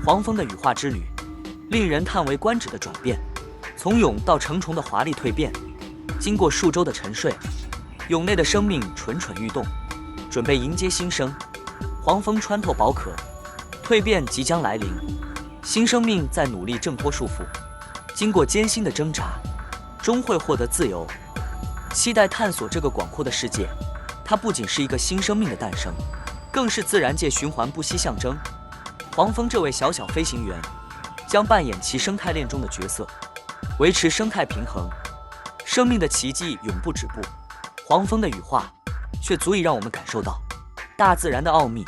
黄蜂的羽化之旅，令人叹为观止的转变，从蛹到成虫的华丽蜕变，经过数周的沉睡，蛹内的生命蠢蠢欲动，准备迎接新生。黄蜂穿透宝壳，蜕变即将来临，新生命在努力挣脱束缚，经过艰辛的挣扎，终会获得自由。期待探索这个广阔的世界，它不仅是一个新生命的诞生，更是自然界循环不息象征。黄蜂这位小小飞行员，将扮演其生态链中的角色，维持生态平衡。生命的奇迹永不止步，黄蜂的羽化却足以让我们感受到大自然的奥秘。